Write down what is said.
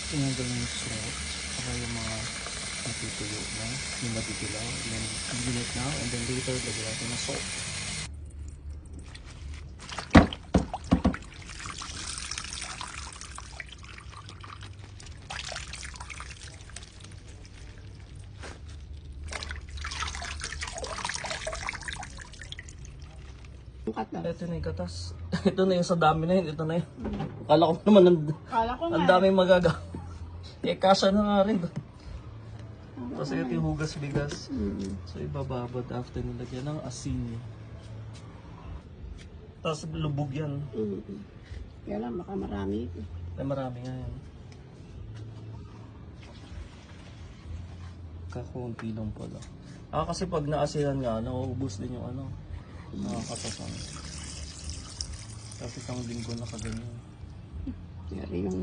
tinanggal yung salt, saka yung mga natutuyo na, yung matitilaw, and then clean it now, and then later lagyan natin ng salt. Ito na yung katas. Ito na yung sa dami na yun. Ito na yun. Akala ko naman ang dami magaga. Eh, kasya na nga rin. Tapos ito yung hugas bigas. So ibababad after nilagyan ng asin. Tapos lubog yan. Kaya lang, baka marami. Ay, marami nga yan. Kakunti lang pala. Kasi pag naasihan nga, nauubos din yung ano. Nakakasasang. Kasi isang linggo na kaganyan. Yari yung